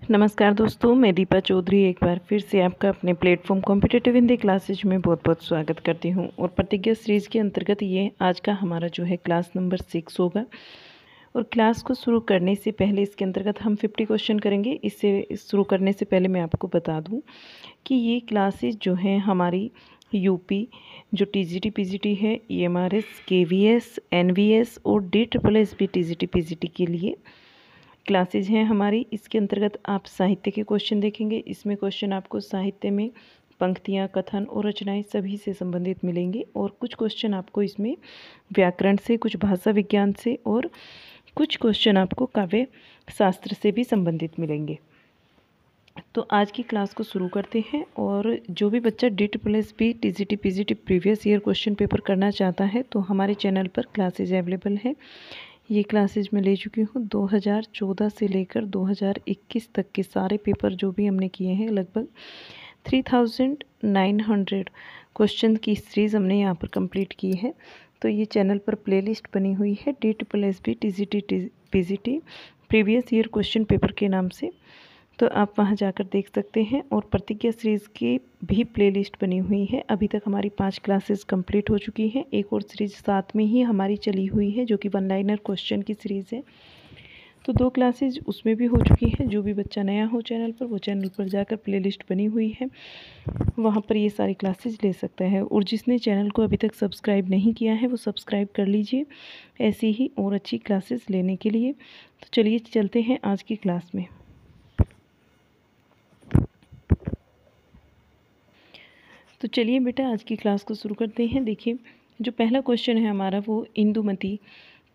नमस्कार दोस्तों, मैं दीपा चौधरी एक बार फिर से आपका अपने प्लेटफॉर्म कॉम्पिटिटिव हिंदी क्लासेज में बहुत बहुत स्वागत करती हूं। और प्रतिज्ञा सीरीज़ के अंतर्गत ये आज का हमारा जो है क्लास नंबर 6 होगा। और क्लास को शुरू करने से पहले इसके अंतर्गत हम 50 क्वेश्चन करेंगे। इससे शुरू करने से पहले मैं आपको बता दूँ कि ये क्लासेज जो हैं हमारी यूपी जो टीजीटी पीजीटी है, ईएमआरएस, केवीएस, एनवीएस और DSSS टीजीटी पीजीटी के लिए क्लासेज हैं हमारी। इसके अंतर्गत आप साहित्य के क्वेश्चन देखेंगे। इसमें क्वेश्चन आपको साहित्य में पंक्तियाँ, कथन और रचनाएं सभी से संबंधित मिलेंगे। और कुछ क्वेश्चन आपको इसमें व्याकरण से, कुछ भाषा विज्ञान से और कुछ क्वेश्चन आपको काव्य शास्त्र से भी संबंधित मिलेंगे। तो आज की क्लास को शुरू करते हैं। और जो भी बच्चा DSSS TGT PGT previous year question paper करना चाहता है तो हमारे चैनल पर क्लासेज अवेलेबल है। ये क्लासेज मैं ले चुकी हूँ 2014 से लेकर 2021 तक के सारे पेपर जो भी हमने किए हैं। लगभग 3900 क्वेश्चन की सीरीज़ हमने यहाँ पर कंप्लीट की है। तो ये चैनल पर प्लेलिस्ट बनी हुई है DSSS TGT PGT previous year question paper के नाम से, तो आप वहां जाकर देख सकते हैं। और प्रतिज्ञा सीरीज़ की भी प्लेलिस्ट बनी हुई है। अभी तक हमारी 5 क्लासेस कंप्लीट हो चुकी हैं। एक और सीरीज़ साथ में ही हमारी चली हुई है जो कि वन लाइनर क्वेश्चन की सीरीज़ है। तो 2 क्लासेज उसमें भी हो चुकी हैं। जो भी बच्चा नया हो चैनल पर, वो चैनल पर जाकर प्लेलिस्ट बनी हुई है, वहाँ पर ये सारी क्लासेज ले सकता है। और जिसने चैनल को अभी तक सब्सक्राइब नहीं किया है वो सब्सक्राइब कर लीजिए ऐसी ही और अच्छी क्लासेस लेने के लिए। तो चलिए चलते हैं आज की क्लास में। तो चलिए बेटा आज की क्लास को शुरू करते हैं। देखिए, जो पहला क्वेश्चन है हमारा वो इंदुमती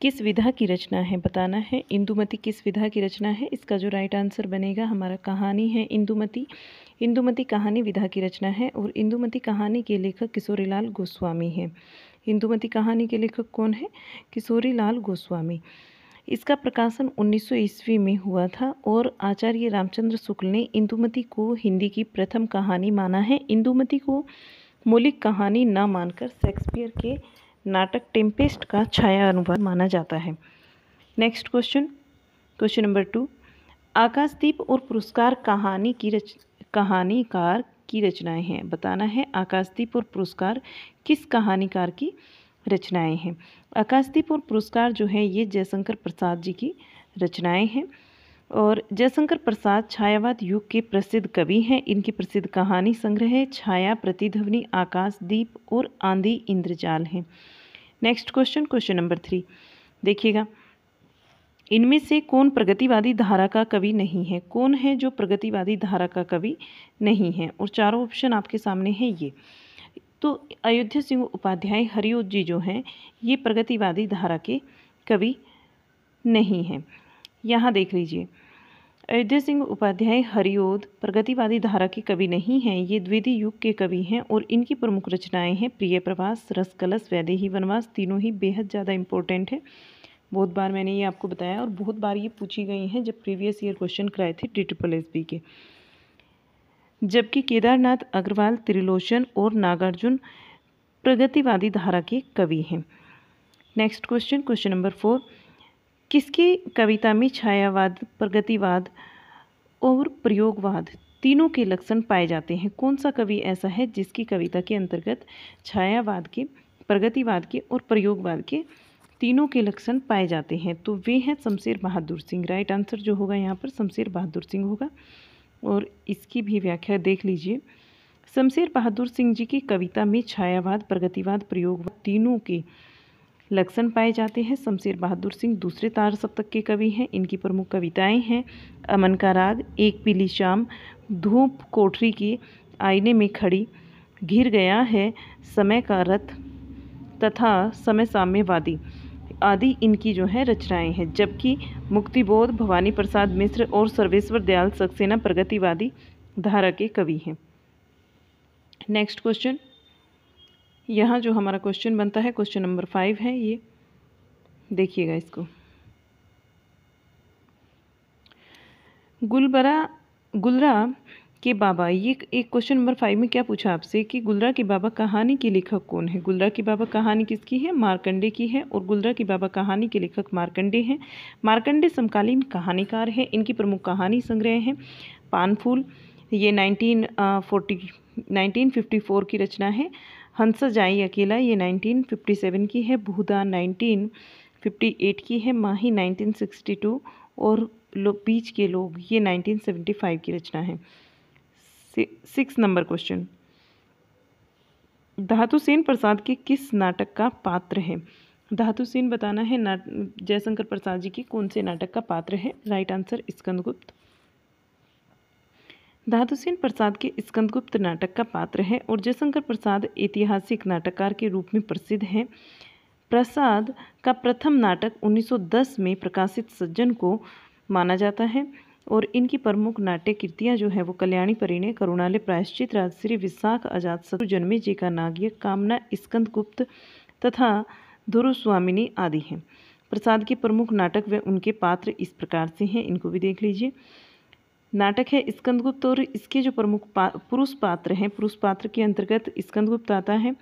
किस विधा की रचना है, बताना है। इंदुमती किस विधा की रचना है। इसका जो राइट आंसर बनेगा हमारा कहानी है इंदुमती। इंदुमती कहानी विधा की रचना है। और इंदुमती कहानी के लेखक किशोरीलाल गोस्वामी हैं। इंदुमती कहानी के लेखक कौन है? किशोरीलाल गोस्वामी। इसका प्रकाशन 1900 ईस्वी में हुआ था। और आचार्य रामचंद्र शुक्ल ने इंदुमती को हिंदी की प्रथम कहानी माना है। इंदुमती को मौलिक कहानी न मानकर शेक्सपियर के नाटक टेम्पेस्ट का छाया अनुवाद माना जाता है। Next question, question number 2। आकाशदीप और पुरस्कार कहानीकार की रचनाएं हैं, बताना है। आकाशदीप और पुरस्कार किस कहानीकार की रचनाएं हैं। आकाशदीप और पुरस्कार जो है ये जयशंकर प्रसाद जी की रचनाएं हैं। और जयशंकर प्रसाद छायावाद युग के प्रसिद्ध कवि हैं। इनकी प्रसिद्ध कहानी संग्रह है छाया, प्रतिध्वनि, आकाशदीप और आंधी इंद्रजाल हैं। नेक्स्ट क्वेश्चन, क्वेश्चन नंबर 3 देखिएगा। इनमें से कौन प्रगतिवादी धारा का कवि नहीं है? कौन है जो प्रगतिवादी धारा का कवि नहीं है? और चारों ऑप्शन आपके सामने हैं ये। तो अयोध्या सिंह उपाध्याय हरिओद जी जो हैं ये प्रगतिवादी धारा के कवि नहीं हैं। यहाँ देख लीजिए, अयोध्या सिंह उपाध्याय हरिओद प्रगतिवादी धारा के कवि नहीं हैं। ये द्वितीय युग के कवि हैं। और इनकी प्रमुख रचनाएं हैं प्रिय प्रवास, रसकलश, वैदेही वनवास। तीनों ही बेहद ज़्यादा इंपॉर्टेंट है। बहुत बार मैंने ये आपको बताया और बहुत बार ये पूछी गई हैं जब प्रीवियस ईयर क्वेश्चन कराए थे DSSS के। जबकि केदारनाथ अग्रवाल, त्रिलोचन और नागार्जुन प्रगतिवादी धारा के कवि हैं। Next question, question number 4। किसकी कविता में छायावाद, प्रगतिवाद और प्रयोगवाद तीनों के लक्षण पाए जाते हैं? कौन सा कवि ऐसा है जिसकी कविता के अंतर्गत छायावाद के, प्रगतिवाद के और प्रयोगवाद के तीनों के लक्षण पाए जाते हैं? तो वे हैं शमशेर बहादुर सिंह। राइट आंसर जो होगा यहाँ पर शमशेर बहादुर सिंह होगा। और इसकी भी व्याख्या देख लीजिए। शमशेर बहादुर सिंह जी की कविता में छायावाद, प्रगतिवाद, प्रयोगवाद तीनों के लक्षण पाए जाते हैं। शमशेर बहादुर सिंह दूसरे तार सप्तक के कवि हैं। इनकी प्रमुख कविताएं हैं अमन का राग, एक पीली शाम, धूप कोठरी की आईने में खड़ी, घिर गया है समय का रथ तथा समय साम्यवादी आदि इनकी जो है रचनाएं हैं। जबकि मुक्तिबोध, भवानी प्रसाद मिश्र और सर्वेश्वर दयाल सक्सेना प्रगतिवादी धारा के कवि हैं। नेक्स्ट क्वेश्चन, यहाँ जो हमारा क्वेश्चन बनता है क्वेश्चन नंबर 5 है। ये देखिएगा इसको। गुलरा के बाबा, ये एक क्वेश्चन नंबर 5 में क्या पूछा आपसे कि गुलरा के बाबा कहानी के लेखक कौन है। गुलरा के बाबा कहानी किसकी है, मार्कंडे की है, और गुलरा के बाबा कहानी के लेखक मार्कंडे हैं। मार्कंडे समकालीन कहानीकार हैं। इनकी प्रमुख कहानी संग्रह हैं पानफूल, ये 1954 की रचना है। हंस जाई अकेला, ये 1957 की है। भूदा 1958 की है। माही 1962 और बीच के लोग, ये 1975 की रचना है। 6 नंबर क्वेश्चन, धातुसेन प्रसाद के किस नाटक का पात्र है। धातुसेन बताना है जयशंकर प्रसाद जी के कौन से नाटक का पात्र है। Right answer Skandagupta. धातुसेन प्रसाद के स्कंदगुप्त नाटक का पात्र है और जयशंकर प्रसाद ऐतिहासिक नाटककार के रूप में प्रसिद्ध हैं। प्रसाद का प्रथम नाटक 1910 में प्रकाशित सज्जन को माना जाता है और इनकी प्रमुख नाट्य कृतियाँ जो है वो कल्याणी परिणय, करुणालय, प्रायश्चित, राजश्री, विशाख, अजातशत्रु, जन्मे जे का नागियक, कामना, स्कंदगुप्त तथा धुरुस्वामिनी आदि हैं। प्रसाद के प्रमुख नाटक व उनके पात्र इस प्रकार से हैं, इनको भी देख लीजिए। नाटक है स्कंदगुप्त और इसके जो प्रमुख पुरुष पात्र हैं, पुरुष पात्र के अंतर्गत स्कंदगुप्त आता है,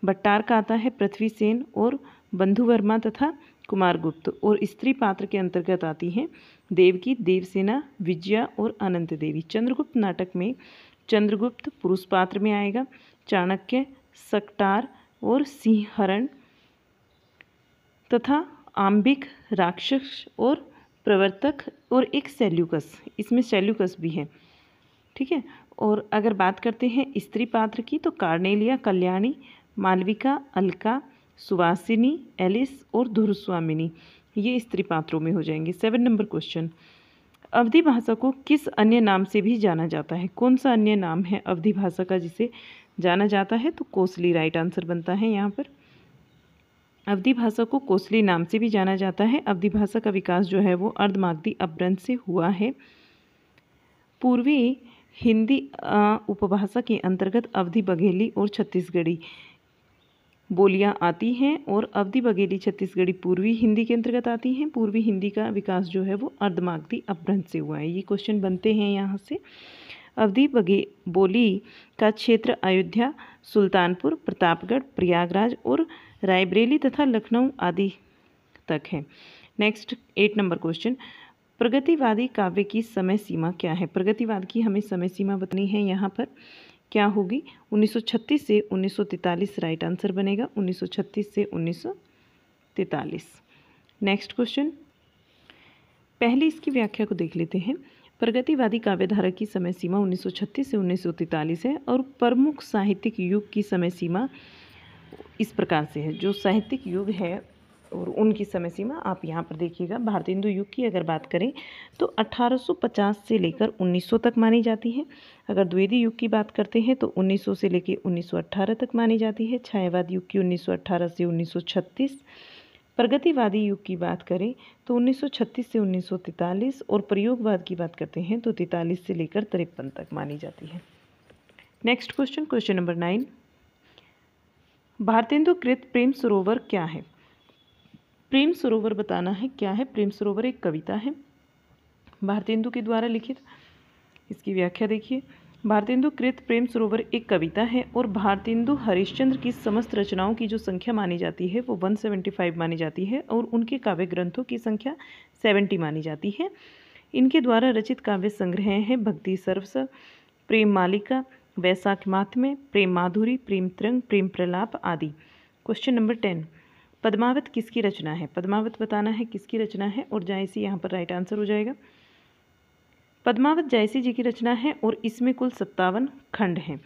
भट्टारक आता है, पृथ्वीसेन और बंधु वर्मा तथा कुमारगुप्त, और स्त्री पात्र के अंतर्गत आती हैं देवकी, देवसेना, विजया और अनंत देवी। चंद्रगुप्त नाटक में चंद्रगुप्त पुरुष पात्र में आएगा, चाणक्य, सकटार और सिंहरण तथा आम्बिक, राक्षस और प्रवर्तक और एक सेल्यूकस, इसमें सेल्यूकस भी है, ठीक है। और अगर बात करते हैं स्त्री पात्र की तो कार्नेलिया, कल्याणी, मालविका, अलका, सुवासिनी, एलिस और धुरस्वामिनी, ये स्त्री पात्रों में हो जाएंगे। 7 नंबर क्वेश्चन, अवधी भाषा को किस अन्य नाम से भी जाना जाता है। कौन सा अन्य नाम है अवधी भाषा का जिसे जाना जाता है, तो कोसली राइट आंसर बनता है यहाँ पर। अवधी भाषा को कोसली नाम से भी जाना जाता है। अवधी भाषा का विकास जो है वो अर्धमागधी अपभ्रंश से हुआ है। पूर्वी हिंदी उपभाषा के अंतर्गत अवधी बघेली और छत्तीसगढ़ी बोलियां आती हैं और अवधी बघेली छत्तीसगढ़ी पूर्वी हिंदी के अंतर्गत आती हैं। पूर्वी हिंदी का विकास जो है वो अर्धमागधी अपभ्रंश से हुआ है। ये क्वेश्चन बनते हैं यहाँ से। अवधी बोली का क्षेत्र अयोध्या, सुल्तानपुर, प्रतापगढ़, प्रयागराज और रायबरेली तथा लखनऊ आदि तक है। नेक्स्ट 8 नंबर क्वेश्चन, प्रगतिवादी काव्य की समय सीमा क्या है। प्रगतिवाद की हमें समय सीमा बतानी है, यहाँ पर क्या होगी, 1936 से 1943 राइट आंसर बनेगा, 1936 से 1943। नेक्स्ट क्वेश्चन, पहले इसकी व्याख्या को देख लेते हैं। प्रगतिवादी काव्यधारा की समय सीमा 1936 से 1943 है और प्रमुख साहित्यिक युग की समय सीमा इस प्रकार से है। जो साहित्यिक युग है और उनकी समय सीमा आप यहाँ पर देखिएगा। भारतेंदु युग की अगर बात करें तो 1850 से लेकर 1900 तक मानी जाती है। अगर द्विवेदी युग की बात करते हैं तो 1900 से लेकर 1918 तक मानी जाती है। छायावाद युग की 1918 से 1936। प्रगतिवादी युग की बात करें तो 1936 से 1943 और प्रयोगवाद की बात करते हैं तो 43 से लेकर 53 तक मानी जाती है। Next question, question number 9, Bharatendu कृत प्रेम सरोवर क्या है। प्रेम सरोवर बताना है क्या है। प्रेम सरोवर एक कविता है भारतेंदु के द्वारा लिखित। इसकी व्याख्या देखिए। भारतेंदु कृत प्रेम सरोवर एक कविता है और भारतेंदु हरिश्चंद्र की समस्त रचनाओं की जो संख्या मानी जाती है वो 175 मानी जाती है और उनके काव्य ग्रंथों की संख्या 70 मानी जाती है। इनके द्वारा रचित काव्य संग्रह हैं भक्ति सर्वस, प्रेम मालिका, वैशाख माथम्य, प्रेम माधुरी, प्रेम तरंग, प्रेम प्रलाप आदि। क्वेश्चन नंबर 10, पद्मावत किसकी रचना है। पद्मावत बताना है किसकी रचना है और जायसी यहाँ पर राइट आंसर हो जाएगा। पद्मावत जायसी जी की रचना है और इसमें कुल 57 खंड हैं।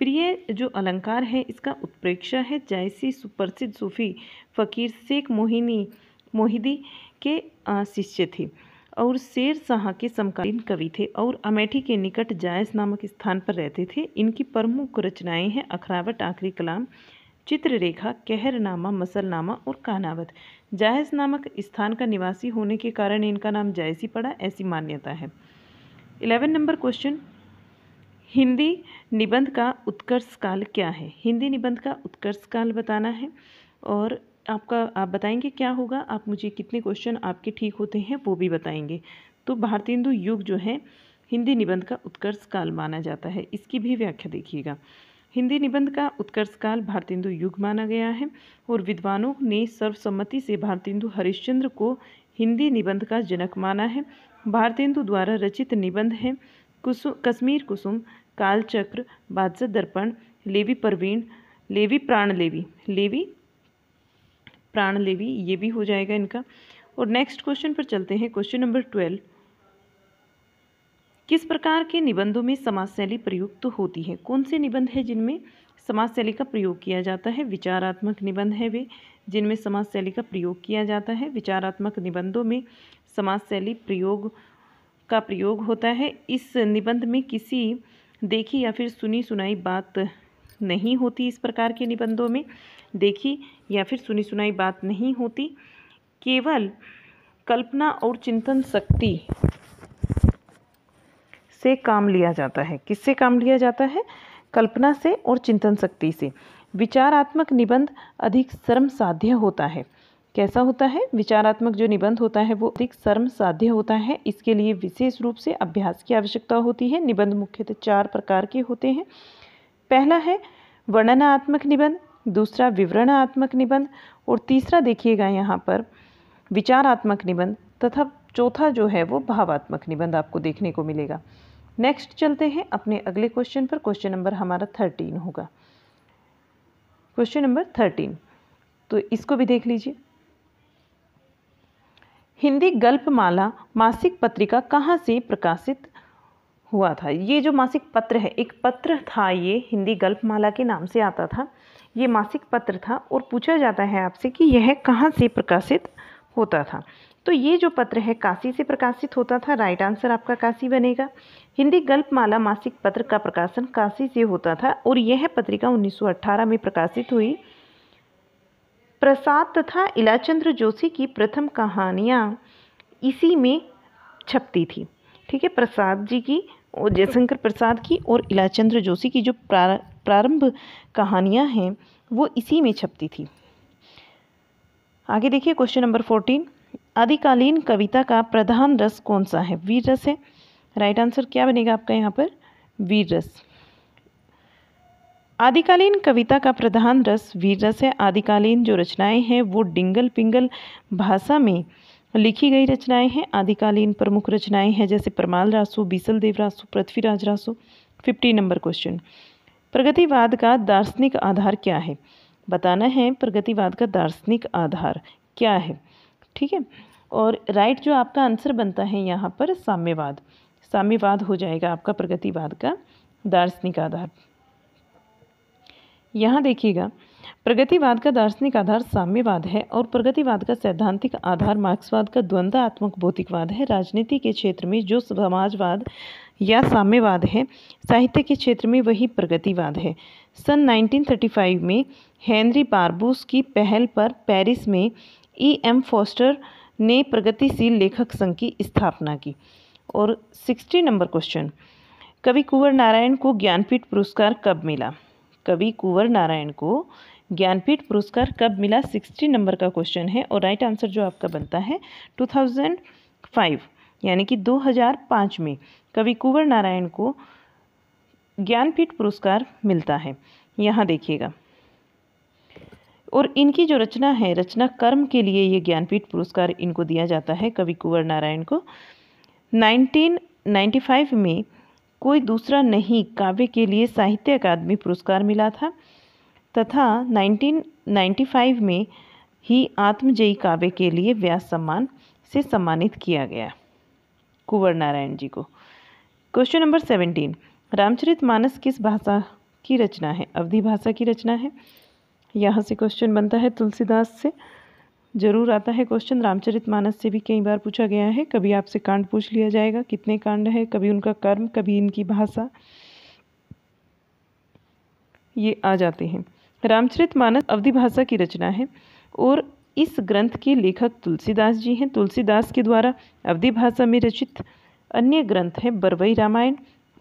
प्रिय जो अलंकार है इसका उत्प्रेक्षा है। जायसी सुप्रसिद्ध सूफी फ़कीर शेख मोहिदी के शिष्य थे और शेर शाह के समकालीन कवि थे और अमेठी के निकट जायस नामक स्थान पर रहते थे। इनकी प्रमुख रचनाएं हैं अखरावट, आखिरी कलाम, चित्ररेखा, कहरनामा, मसलनामा और कानावत। जायस नामक स्थान का निवासी होने के कारण इनका नाम जायसी पड़ा, ऐसी मान्यता है। 11 नंबर क्वेश्चन, हिंदी निबंध का उत्कर्ष काल क्या है। हिंदी निबंध का उत्कर्ष काल बताना है और आप बताएंगे क्या होगा। आप मुझे कितने क्वेश्चन आपके ठीक होते हैं वो भी बताएंगे। तो भारतेंदु युग जो है हिंदी निबंध का उत्कर्ष काल माना जाता है? इसकी भी व्याख्या देखिएगा। हिंदी निबंध का उत्कर्ष काल भारतेंदु युग माना गया है और विद्वानों ने सर्वसम्मति से भारतेंदु हरिश्चंद्र को हिंदी निबंध का जनक माना है। भारतेंदु द्वारा रचित निबंध हैं कश्मीर कुसुम, कालचक्र, बादशाह दर्पण, लेवी परवीन, लेवी प्राणलेवी, ये भी हो जाएगा इनका। और नेक्स्ट क्वेश्चन पर चलते हैं। क्वेश्चन नंबर 12, किस प्रकार के निबंधों में समास शैली प्रयुक्त होती है? कौन से निबंध है जिनमें समास शैली का प्रयोग किया जाता है? विचारात्मक निबंध है वे जिनमें समास शैली का प्रयोग किया जाता है। विचारात्मक निबंधों में समास शैली का प्रयोग होता है। इस निबंध में किसी देखी या फिर सुनी सुनाई बात नहीं होती। इस प्रकार के निबंधों में देखी या फिर सुनी सुनाई बात नहीं होती, केवल कल्पना और चिंतन शक्ति से काम लिया जाता है। किससे काम लिया जाता है? कल्पना से और चिंतन शक्ति से। विचारात्मक निबंध अधिक श्रम साध्य होता है। कैसा होता है? विचारात्मक जो निबंध होता है वो अधिक श्रम साध्य होता है। इसके लिए विशेष रूप से अभ्यास की आवश्यकता होती है। निबंध मुख्यतः 4 प्रकार के होते हैं। पहला है वर्णनात्मक निबंध, दूसरा विवरणात्मक निबंध और तीसरा देखिएगा यहाँ पर विचारात्मक निबंध, तथा चौथा जो है वो भावात्मक निबंध आपको देखने को मिलेगा। नेक्स्ट चलते हैं अपने अगले क्वेश्चन पर। क्वेश्चन नंबर हमारा 13 होगा। क्वेश्चन नंबर 13, तो इसको भी देख लीजिए। हिंदी गल्पमाला मासिक पत्रिका कहाँ से प्रकाशित हुआ था? ये जो मासिक पत्र है, एक पत्र था, ये हिंदी गल्पमाला के नाम से आता था। ये मासिक पत्र था और पूछा जाता है आपसे कि यह कहाँ से प्रकाशित होता था। तो ये जो पत्र है काशी से प्रकाशित होता था। राइट आंसर आपका काशी बनेगा। हिंदी गल्पमाला मासिक पत्र का प्रकाशन काशी से होता था और यह पत्रिका 1918 में प्रकाशित हुई। प्रसाद तथा इलाचंद्र जोशी की प्रथम कहानियाँ इसी में छपती थी। ठीक है, प्रसाद जी की और जयशंकर प्रसाद की और इलाचंद्र जोशी की जो प्रारंभ कहानियाँ हैं वो इसी में छपती थी। आगे देखिए क्वेश्चन नंबर 14, आदिकालीन कविता का प्रधान रस कौन सा है? वीर रस है। राइट आंसर क्या बनेगा आपका यहाँ पर? वीर रस। आदिकालीन कविता का प्रधान रस वीर रस है। आदिकालीन जो रचनाएं हैं वो डिंगल पिंगल भाषा में लिखी गई रचनाएं हैं। आदिकालीन प्रमुख रचनाएं हैं जैसे परमाल रासु, बीसल देव रासु, पृथ्वीराज रासु। 50 नंबर क्वेश्चन, प्रगतिवाद का दार्शनिक आधार क्या है? बताना है प्रगतिवाद का दार्शनिक आधार क्या है। ठीक है, और राइट जो आपका आंसर बनता है यहाँ पर साम्यवाद। साम्यवाद हो जाएगा आपका प्रगतिवाद का दार्शनिक आधार। यहाँ देखिएगा, प्रगतिवाद का दार्शनिक आधार साम्यवाद है और प्रगतिवाद का सैद्धांतिक आधार मार्क्सवाद का द्वंद्वात्मक भौतिकवाद है। राजनीति के क्षेत्र में जो समाजवाद या साम्यवाद है, साहित्य के क्षेत्र में वही प्रगतिवाद है। सन 1935 में हेनरी बारबूस की पहल पर पेरिस में E.M. फोस्टर ने प्रगतिशील लेखक संघ की स्थापना की। और 60 नंबर क्वेश्चन, कवि कुंवर नारायण को ज्ञानपीठ पुरस्कार कब मिला? कवि कुंवर नारायण को ज्ञानपीठ पुरस्कार कब मिला? 60 नंबर का क्वेश्चन है और राइट आंसर जो आपका बनता है 2005 यानी कि 2005 में कवि कुंवर नारायण को ज्ञानपीठ पुरस्कार मिलता है। यहाँ देखिएगा, और इनकी जो रचना है, रचना कर्म के लिए ये ज्ञानपीठ पुरस्कार इनको दिया जाता है कवि कुंवर नारायण को। 1995 में कोई दूसरा नहीं काव्य के लिए साहित्य अकादमी पुरस्कार मिला था तथा 1995 में ही आत्मजयी काव्य के लिए व्यास सम्मान से सम्मानित किया गया कुंवर नारायण जी को। क्वेश्चन नंबर 17, रामचरितमानस किस भाषा की रचना है? अवधी भाषा की रचना है। यहाँ से क्वेश्चन बनता है तुलसीदास से, जरूर आता है क्वेश्चन। रामचरितमानस से भी कई बार पूछा गया है। कभी आपसे कांड पूछ लिया जाएगा, कितने कांड है, कभी उनका कर्म, कभी इनकी भाषा, ये आ जाते हैं। रामचरितमानस अवधी भाषा की रचना है और इस ग्रंथ के लेखक तुलसीदास जी हैं। तुलसीदास के द्वारा अवधी भाषा में रचित अन्य ग्रंथ हैं बरवई रामायण,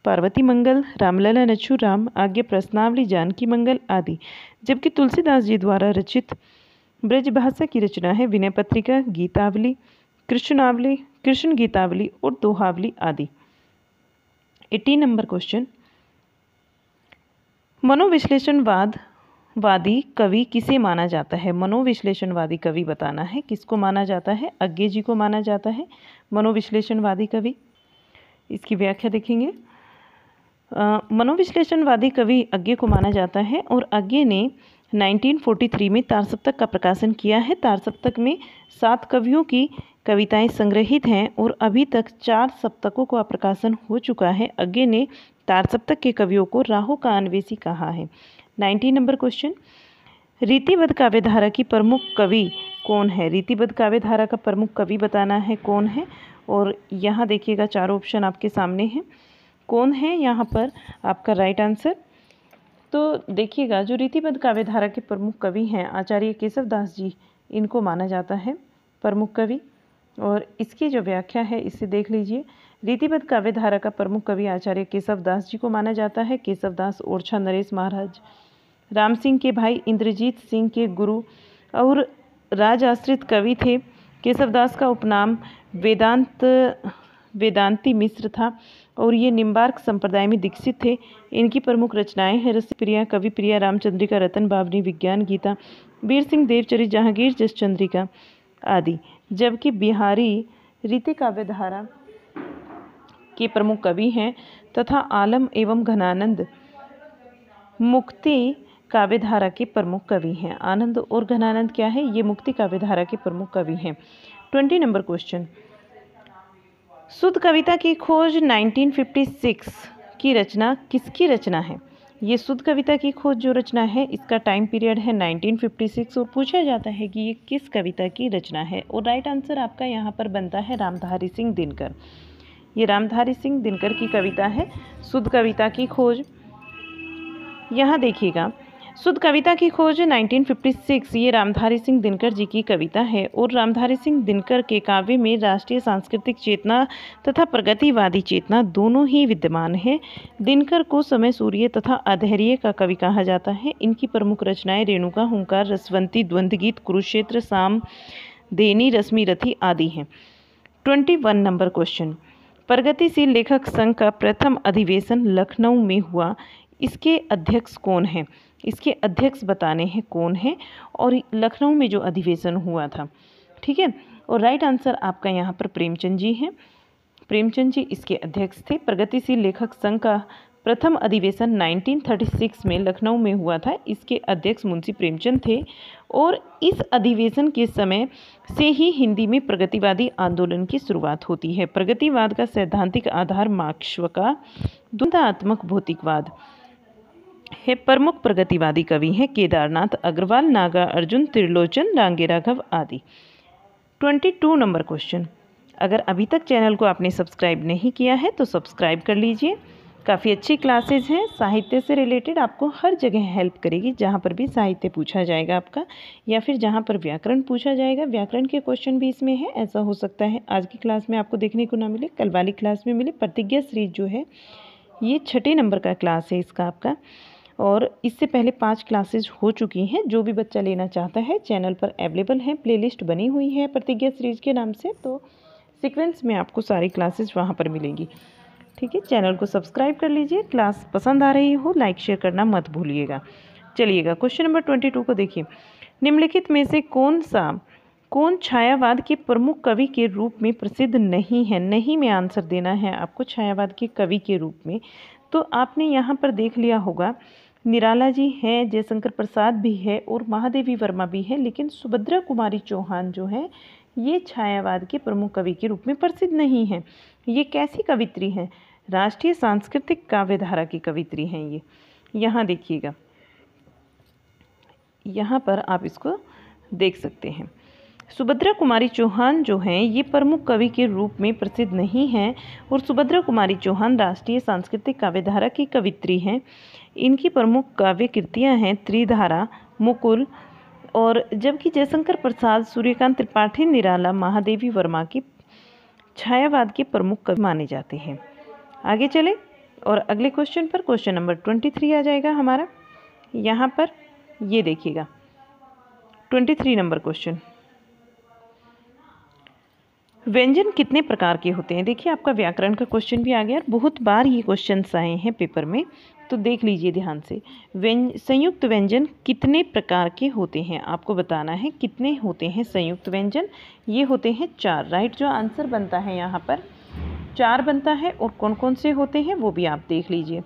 पार्वती मंगल, रामलला नच्छू राम, आज्ञा प्रश्नावली, जानकी मंगल आदि। जबकि तुलसीदास जी द्वारा रचित ब्रज भाषा की रचना है विनय पत्रिका, गीतावली, कृष्ण गीतावली और दोहावली आदि। 18 नंबर क्वेश्चन, मनोविश्लेषणवादी कवि किसे माना जाता है? मनोविश्लेषणवादी कवि बताना है, किसको माना जाता है? अज्ञे जी को माना जाता है मनोविश्लेषणवादी कवि। इसकी व्याख्या देखेंगे। मनोविश्लेषणवादी कवि अज्ञे को माना जाता है और अज्ञे ने 1943 में तारसप्तक का प्रकाशन किया है। तारसप्तक में 7 कवियों की कविताएं संग्रहित हैं और अभी तक 4 सप्तकों का प्रकाशन हो चुका है। अज्ञे ने तारसप्तक के कवियों को राहु का अन्वेषी कहा है। 19 नंबर क्वेश्चन, रीतिबद्ध काव्यधारा की प्रमुख कवि कौन है? रीतिबद्ध काव्यधारा का प्रमुख कवि बताना है कौन है। और यहाँ देखिएगा 4 ऑप्शन आपके सामने हैं, कौन है यहाँ पर आपका राइट आंसर। तो देखिएगा जो रीतिबद्ध काव्यधारा के प्रमुख कवि हैं आचार्य केशवदास जी, इनको माना जाता है प्रमुख कवि। और इसकी जो व्याख्या है इसे देख लीजिए। रीतिबद्ध काव्यधारा का प्रमुख कवि आचार्य केशवदास जी को माना जाता है। केशवदास ओरछा नरेश महाराज राम सिंह के भाई इंद्रजीत सिंह के गुरु और राज आश्रित कवि थे। केशवदास का उपनाम वेदांती मिश्र था और ये निम्बार्क संप्रदाय में दीक्षित थे। इनकी प्रमुख रचनाएं हैं रसप्रिया, कविप्रिया, रामचंद्रिका, रतन बावनी, विज्ञान गीता, वीर सिंह देवचरित, जहांगीर जसचंद्रिका आदि। जबकि बिहारी रीति काव्यधारा के प्रमुख कवि हैं तथा आलम एवं घनानंद मुक्ति काव्यधारा के प्रमुख कवि हैं। आनंद और घनानंद क्या है? ये मुक्ति काव्यधारा के प्रमुख कवि हैं। 20 नंबर क्वेश्चन, शुद्ध कविता की खोज 1956 की रचना किसकी रचना है? ये शुद्ध कविता की खोज जो रचना है इसका टाइम पीरियड है 1956 और पूछा जाता है कि ये किस कविता की रचना है। और राइट आंसर आपका यहाँ पर बनता है रामधारी सिंह दिनकर। ये रामधारी सिंह दिनकर की कविता है शुद्ध कविता की खोज। यहाँ देखिएगा शुद्ध कविता की खोज 1956 ये रामधारी सिंह दिनकर जी की कविता है। और रामधारी सिंह दिनकर के काव्य में राष्ट्रीय सांस्कृतिक चेतना तथा प्रगतिवादी चेतना दोनों ही विद्यमान है। दिनकर को समय सूर्य तथा अधैर्य का कवि कहा जाता है। इनकी प्रमुख रचनाएं रेणुका, हुंकार, रसवंती, द्वंद्व गीत, कुरुक्षेत्र, साम देनी, रश्मि रथी आदि हैं। 21 नंबर क्वेश्चन, प्रगतिशील लेखक संघ का प्रथम अधिवेशन लखनऊ में हुआ, इसके अध्यक्ष कौन हैं? इसके अध्यक्ष बताने हैं कौन है और लखनऊ में जो अधिवेशन हुआ था। ठीक है, और राइट आंसर आपका यहाँ पर प्रेमचंद जी हैं। प्रेमचंद जी इसके अध्यक्ष थे। प्रगतिशील लेखक संघ का प्रथम अधिवेशन 1936 में लखनऊ में हुआ था। इसके अध्यक्ष मुंशी प्रेमचंद थे और इस अधिवेशन के समय से ही हिंदी में प्रगतिवादी आंदोलन की शुरुआत होती है। प्रगतिवाद का सैद्धांतिक आधार मार्क्स का द्वंद्वात्मक भौतिकवाद है। प्रमुख प्रगतिवादी कवि हैं केदारनाथ अग्रवाल, नागा अर्जुन, त्रिलोचन, रांगे राघव आदि। 22 नंबर क्वेश्चन, अगर अभी तक चैनल को आपने सब्सक्राइब नहीं किया है तो सब्सक्राइब कर लीजिए। काफ़ी अच्छी क्लासेज हैं, साहित्य से रिलेटेड आपको हर जगह हेल्प करेगी। जहाँ पर भी साहित्य पूछा जाएगा आपका या फिर जहाँ पर व्याकरण पूछा जाएगा, व्याकरण के क्वेश्चन भी इसमें है। ऐसा हो सकता है आज की क्लास में आपको देखने को ना मिले, कल वाली क्लास में मिले। प्रतिज्ञा सीरीज जो है ये 6 नंबर का क्लास है इसका आपका, और इससे पहले 5 क्लासेज हो चुकी हैं। जो भी बच्चा लेना चाहता है चैनल पर अवेलेबल है, प्लेलिस्ट बनी हुई है प्रतिज्ञा सीरीज के नाम से, तो सीक्वेंस में आपको सारी क्लासेज वहाँ पर मिलेंगी। ठीक है, चैनल को सब्सक्राइब कर लीजिए। क्लास पसंद आ रही हो लाइक शेयर करना मत भूलिएगा। चलिएगा क्वेश्चन नंबर 22 को देखिए। निम्नलिखित में से कौन छायावाद के प्रमुख कवि के रूप में प्रसिद्ध नहीं है? नहीं में आंसर देना है आपको छायावाद के कवि के रूप में। तो आपने यहाँ पर देख लिया होगा निराला जी हैं, जयशंकर प्रसाद भी है और महादेवी वर्मा भी है, लेकिन सुभद्रा कुमारी चौहान जो है ये छायावाद के प्रमुख कवि के रूप में प्रसिद्ध नहीं है। ये कैसी कवित्री हैं? राष्ट्रीय सांस्कृतिक काव्यधारा की कवित्री हैं ये। यहाँ देखिएगा, यहाँ पर आप इसको देख सकते हैं। सुभद्रा कुमारी चौहान जो हैं ये प्रमुख कवि के रूप में प्रसिद्ध नहीं हैं और सुभद्रा कुमारी चौहान राष्ट्रीय सांस्कृतिक काव्यधारा की कवित्री हैं। इनकी प्रमुख काव्य कृतियाँ हैं त्रिधारा, मुकुल, और जबकि जयशंकर प्रसाद, सूर्यकांत त्रिपाठी, निराला, महादेवी वर्मा की छायावाद के प्रमुख कवि माने जाते हैं। आगे चले और अगले क्वेश्चन पर, क्वेश्चन नंबर 23 आ जाएगा हमारा। यहाँ पर ये देखिएगा 23 नंबर क्वेश्चन। व्यंजन कितने प्रकार के होते हैं? देखिए आपका व्याकरण का क्वेश्चन भी आ गया और बहुत बार ये क्वेश्चंस आए हैं पेपर में, तो देख लीजिए ध्यान से। संयुक्त व्यंजन कितने प्रकार के होते हैं? आपको बताना है कितने होते हैं संयुक्त व्यंजन। ये होते हैं 4। राइट, जो आंसर बनता है यहाँ पर 4 बनता है। और कौन कौन से होते हैं वो भी आप देख लीजिए।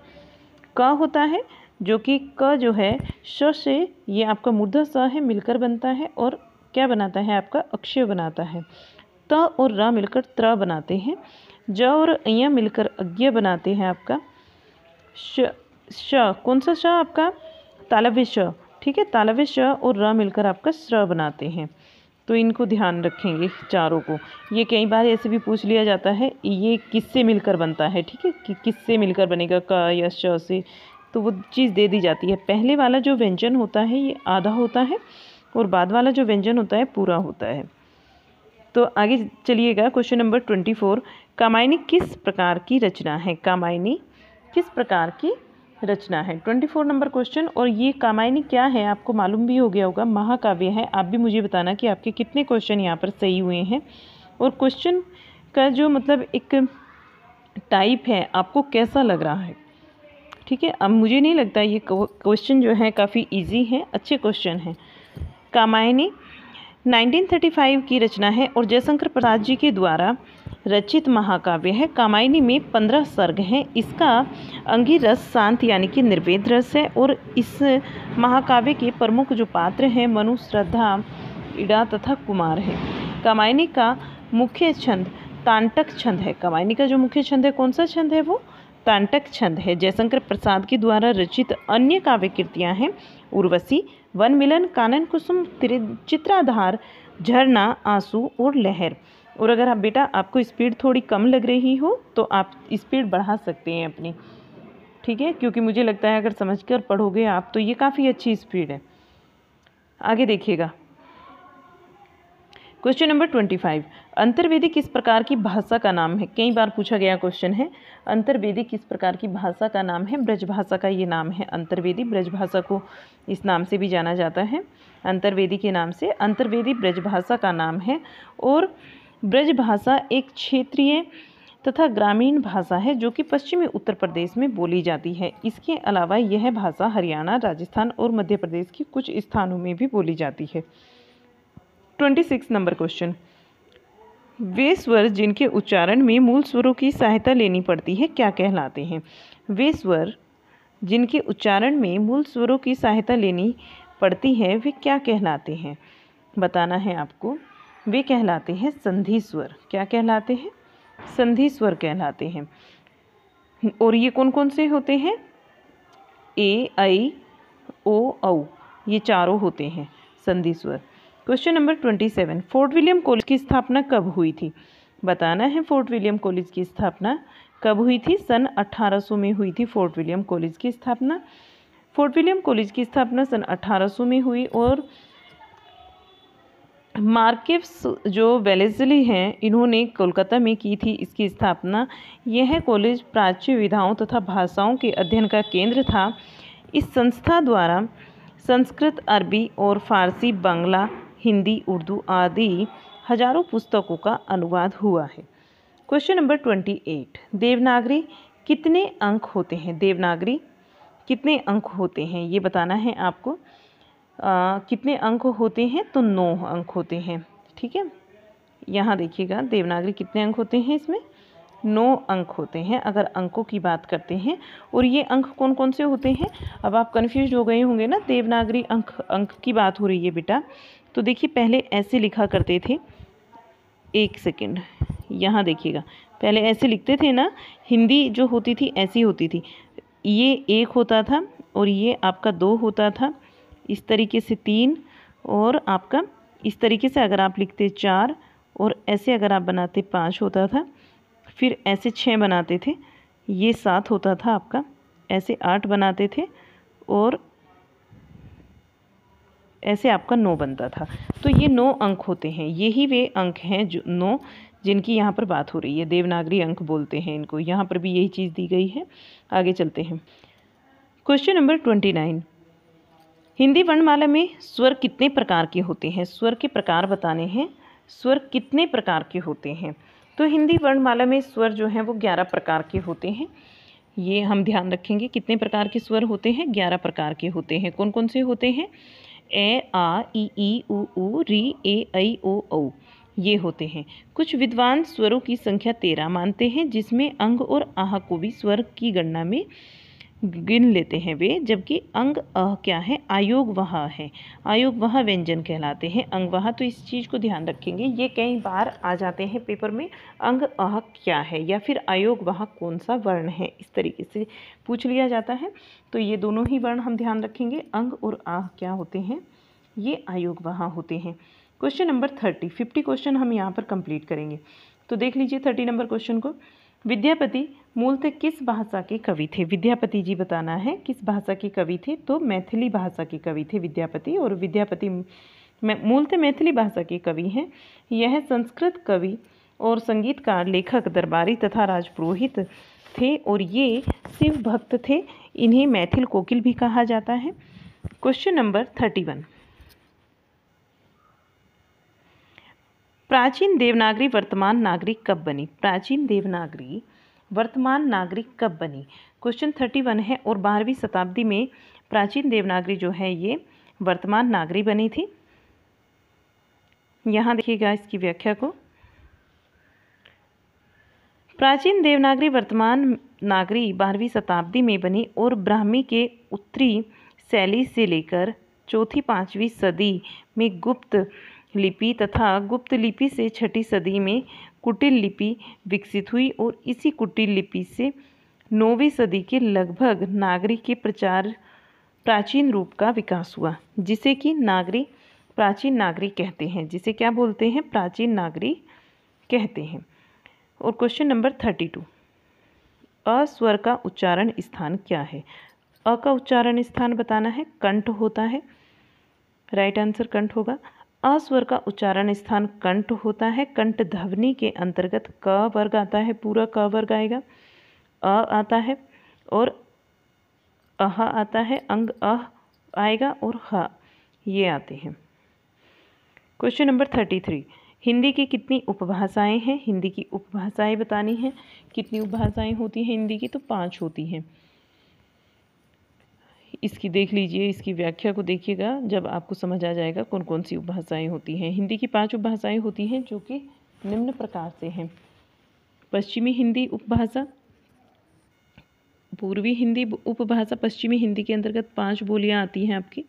क होता है, जो कि क जो है श से, ये आपका मूर्धा स है, मिलकर बनता है और क्या बनाता है आपका अक्षय बनाता है। त और र मिलकर त्र बनाते हैं। ज और य मिलकर अज्ञ बनाते हैं आपका। श कौन सा श आपका? तालव्य श। ठीक है, तालव्य श और र मिलकर आपका स्र बनाते हैं। तो इनको ध्यान रखेंगे चारों को। ये कई बार ऐसे भी पूछ लिया जाता है ये किससे मिलकर बनता है, ठीक है, कि किससे मिलकर बनेगा, क या श से, तो वो चीज़ दे दी जाती है। पहले वाला जो व्यंजन होता है ये आधा होता है और बाद वाला जो व्यंजन होता है पूरा होता है। तो आगे चलिएगा, क्वेश्चन नंबर 24। कामायनी किस प्रकार की रचना है? कामायनी किस प्रकार की रचना है? 24 नंबर क्वेश्चन। और ये कामायनी क्या है आपको मालूम भी हो गया होगा, महाकाव्य है। आप भी मुझे बताना कि आपके कितने क्वेश्चन यहाँ पर सही हुए हैं और क्वेश्चन का जो मतलब एक टाइप है आपको कैसा लग रहा है। ठीक है, अब मुझे नहीं लगता ये क्वेश्चन जो है काफ़ी ईजी है, अच्छे क्वेश्चन हैं। कामायनी 1935 की रचना है और जयशंकर प्रसाद जी के द्वारा रचित महाकाव्य है। कामायनी में 15 सर्ग हैं। इसका अंगी रस शांत यानी कि निर्वेद रस है और इस महाकाव्य के प्रमुख जो पात्र हैं मनु, श्रद्धा, इड़ा तथा कुमार है। कामायनी का मुख्य छंद तांटक छंद है। कामायनी का जो मुख्य छंद है कौन सा छंद है? वो तांटक छंद है। जयशंकर प्रसाद के द्वारा रचित अन्य काव्य कृतियाँ हैं उर्वशी, वन मिलन, कानन कुसुम, चित्राधार, झरना, आंसू और लहर। और अगर आप बेटा आपको स्पीड थोड़ी कम लग रही हो तो आप स्पीड बढ़ा सकते हैं अपनी, ठीक है, क्योंकि मुझे लगता है अगर समझकर पढ़ोगे आप तो ये काफ़ी अच्छी स्पीड है। आगे देखिएगा, क्वेश्चन नंबर 25। अंतर्वेदी किस प्रकार की भाषा का नाम है? कई बार पूछा गया क्वेश्चन है। अंतर्वेदी किस प्रकार की भाषा का नाम है? ब्रज भाषा का ये नाम है अंतर्वेदी। ब्रज भाषा को इस नाम से भी जाना जाता है, अंतर्वेदी के नाम से। अंतर्वेदी ब्रज भाषा का नाम है और ब्रज भाषा एक क्षेत्रीय तथा ग्रामीण भाषा है जो कि पश्चिमी उत्तर प्रदेश में बोली जाती है। इसके अलावा यह भाषा हरियाणा, राजस्थान और मध्य प्रदेश की कुछ स्थानों में भी बोली जाती है। 26 नंबर क्वेश्चन। वे स्वर जिनके उच्चारण में मूल स्वरों की सहायता लेनी पड़ती है क्या कहलाते हैं? वे स्वर जिनके उच्चारण में मूल स्वरों की सहायता लेनी पड़ती है वे क्या कहलाते हैं? बताना है आपको। वे कहलाते हैं संधि स्वर। क्या कहलाते हैं? संधि स्वर कहलाते हैं। और ये कौन कौन से होते हैं? ए, ऐ, ओ, औ, ये चारों होते हैं संधि स्वर। Question number 27। Fort William college की स्थापना कब हुई थी? बताना है फोर्ट विलियम कॉलेज की स्थापना कब हुई थी? सन 1800 में हुई थी फोर्ट विलियम कॉलेज की स्थापना। फोर्ट विलियम कॉलेज की स्थापना सन 1800 में हुई और मार्केव्स जो वेलेस्ली हैं इन्होंने कोलकाता में की थी इसकी स्थापना। यह कॉलेज प्राच्य विधाओं तथा भाषाओं के अध्ययन का केंद्र था। इस संस्था द्वारा संस्कृत, अरबी और फारसी, बांग्ला, हिंदी, उर्दू आदि हजारों पुस्तकों का अनुवाद हुआ है। Question number 28। देवनागरी कितने अंक होते हैं? देवनागरी कितने अंक होते हैं ये बताना है आपको। कितने अंक होते हैं? तो 9 अंक होते हैं। ठीक है, यहाँ देखिएगा देवनागरी कितने अंक होते हैं, इसमें 9 अंक होते हैं अगर अंकों की बात करते हैं। और ये अंक कौन कौन से होते हैं? अब आप कन्फ्यूज हो गए होंगे ना, देवनागरी अंक की बात हो रही है बेटा। तो देखिए पहले ऐसे लिखा करते थे, एक सेकेंड, यहाँ देखिएगा पहले ऐसे लिखते थे ना, हिंदी जो होती थी ऐसी होती थी, ये 1 होता था और ये आपका 2 होता था, इस तरीके से 3 और आपका इस तरीके से अगर आप लिखते 4 और ऐसे अगर आप बनाते 5 होता था, फिर ऐसे 6 बनाते थे, ये 7 होता था आपका, ऐसे 8 बनाते थे और ऐसे आपका 9 बनता था। तो ये 9 अंक होते हैं, यही वे अंक हैं जो 9 जिनकी यहाँ पर बात हो रही है। देवनागरी अंक बोलते हैं इनको, यहाँ पर भी यही चीज़ दी गई है। आगे चलते हैं, क्वेश्चन नंबर 29। हिंदी वर्णमाला में स्वर कितने प्रकार के होते हैं? स्वर के प्रकार बताने हैं। स्वर कितने प्रकार के होते हैं? तो हिंदी वर्णमाला में स्वर जो हैं वो 11 प्रकार के होते हैं। ये हम ध्यान रखेंगे, कितने प्रकार के स्वर होते हैं? 11 प्रकार के होते हैं। कौन कौन से होते हैं? ए, आ, ई, उ, री, ए, ऐ, ओ, औ, ये होते हैं। कुछ विद्वान स्वरों की संख्या 13 मानते हैं, जिसमें अंग और आह को भी स्वर की गणना में गिन लेते हैं वे, जबकि अंग अह क्या है? आयोगवाह है। आयोगवाह व्यंजन कहलाते हैं अंगवाह। तो इस चीज़ को ध्यान रखेंगे, ये कई बार आ जाते हैं पेपर में, अंग अह क्या है या फिर आयोगवाह कौन सा वर्ण है, इस तरीके से पूछ लिया जाता है। तो ये दोनों ही वर्ण हम ध्यान रखेंगे, अंग और आह क्या होते हैं? ये आयोगवाह होते हैं। क्वेश्चन नंबर 50 क्वेश्चन हम यहाँ पर कंप्लीट करेंगे। तो देख लीजिए 30 नंबर क्वेश्चन को। विद्यापति मूलतः किस भाषा के कवि थे? विद्यापति जी बताना है किस भाषा के कवि थे। तो मैथिली भाषा के कवि थे विद्यापति, और विद्यापति मूलतः मैथिली भाषा के कवि हैं। यह संस्कृत कवि और संगीतकार, लेखक, दरबारी तथा राजपुरोहित थे और ये शिव भक्त थे। इन्हें मैथिल कोकिल भी कहा जाता है। Question number 31। प्राचीन देवनागरी वर्तमान नागरिक कब बनी? प्राचीन देवनागरी वर्तमान नागरिक कब बनी? क्वेश्चन 31 है। और 12वीं शताब्दी में प्राचीन देवनागरी जो है ये वर्तमान नागरी बनी थी। यहाँ देखिएगा इसकी व्याख्या को। प्राचीन देवनागरी वर्तमान नागरी 12वीं शताब्दी में बनी और ब्राह्मी के उत्तरी शैली से लेकर चौथी 5वीं सदी में गुप्त लिपि तथा गुप्त लिपि से 6ठी सदी में कुटिल लिपि विकसित हुई और इसी कुटिल लिपि से 9वीं सदी के लगभग नागरी के प्राचीन रूप का विकास हुआ, जिसे कि प्राचीन नागरी कहते हैं। जिसे क्या बोलते हैं? प्राचीन नागरी कहते हैं। और क्वेश्चन नंबर 32। अ स्वर का उच्चारण स्थान क्या है? अ का उच्चारण स्थान बताना है। कंठ होता है, राइट आंसर कंठ होगा। अ स्वर का उच्चारण स्थान कंठ होता है। कंठ ध्वनि के अंतर्गत क वर्ग आता है, पूरा क वर्ग आएगा, अ आता है और अह आता है, अंग अह आएगा और ह ये आते हैं। Question number 33। हिंदी की कितनी उपभाषाएं हैं? हिंदी की उपभाषाएं बतानी है। कितनी उपभाषाएं होती हैं हिंदी की? तो 5 होती हैं। इसकी देख लीजिए, इसकी व्याख्या को देखिएगा, जब आपको समझ आ जाएगा कौन कौन सी उपभाषाएं होती हैं। हिंदी की 5 उपभाषाएं होती हैं जो कि निम्न प्रकार से हैं। पश्चिमी हिंदी उपभाषा, पूर्वी हिंदी उपभाषा। पश्चिमी हिंदी के अंतर्गत 5 बोलियां आती हैं आपकी।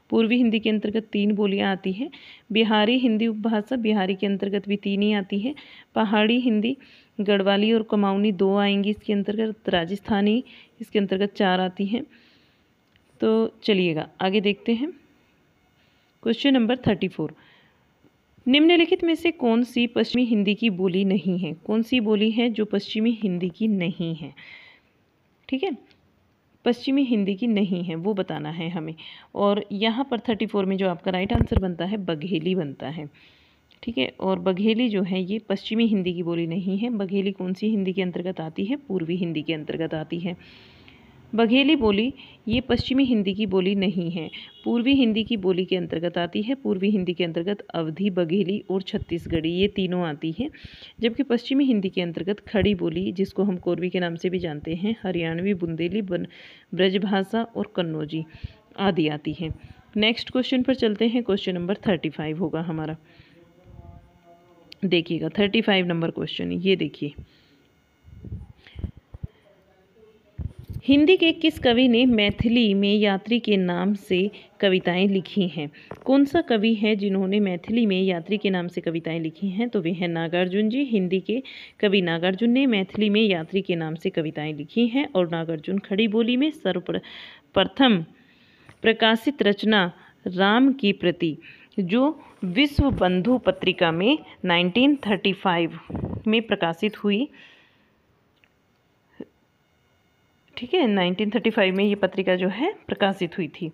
पूर्वी हिंदी के अंतर्गत 3 बोलियां आती हैं। बिहारी हिंदी उपभाषा, बिहारी के अंतर्गत भी 3 ही आती है। पहाड़ी हिंदी, गढ़वाली और कुमाऊनी 2 आएंगी इसके अंतर्गत। राजस्थानी इसके अंतर्गत 4 आती हैं। तो चलिएगा आगे देखते हैं। Question number 34। निम्नलिखित में से कौन सी पश्चिमी हिंदी की बोली नहीं है? कौन सी बोली है जो पश्चिमी हिंदी की नहीं है? ठीक है, पश्चिमी हिंदी की नहीं है वो बताना है हमें। और यहाँ पर 34 में जो आपका राइट आंसर बनता है बघेली बनता है। ठीक है, और बघेली जो है ये पश्चिमी हिंदी की बोली नहीं है। बघेली कौन सी हिंदी के अंतर्गत आती है? पूर्वी हिंदी के अंतर्गत आती है। बघेली बोली ये पश्चिमी हिंदी की बोली नहीं है, पूर्वी हिंदी की बोली के अंतर्गत आती है। पूर्वी हिंदी के अंतर्गत अवधी, बघेली और छत्तीसगढ़ी ये तीनों आती हैं। जबकि पश्चिमी हिंदी के अंतर्गत खड़ी बोली, जिसको हम कोरवी के नाम से भी जानते हैं, हरियाणवी, बुंदेली, ब्रजभाषा और कन्नौजी आदि आती हैं। नेक्स्ट क्वेश्चन पर चलते हैं। क्वेश्चन नंबर 35 होगा हमारा। देखिएगा 35 नंबर क्वेश्चन, ये देखिए। हिंदी के किस कवि ने मैथिली में यात्री के नाम से कविताएं लिखी हैं? कौन सा कवि है जिन्होंने मैथिली में यात्री के नाम से कविताएं लिखी हैं? तो वे हैं नागार्जुन जी। हिंदी के कवि नागार्जुन ने मैथिली में यात्री के नाम से कविताएं लिखी हैं। और नागार्जुन खड़ी बोली में सर्वप्रथम प्रकाशित रचना राम की प्रति, जो विश्व बंधु पत्रिका में 1935 में प्रकाशित हुई। ठीक है, 1935 में ये पत्रिका जो है प्रकाशित हुई थी।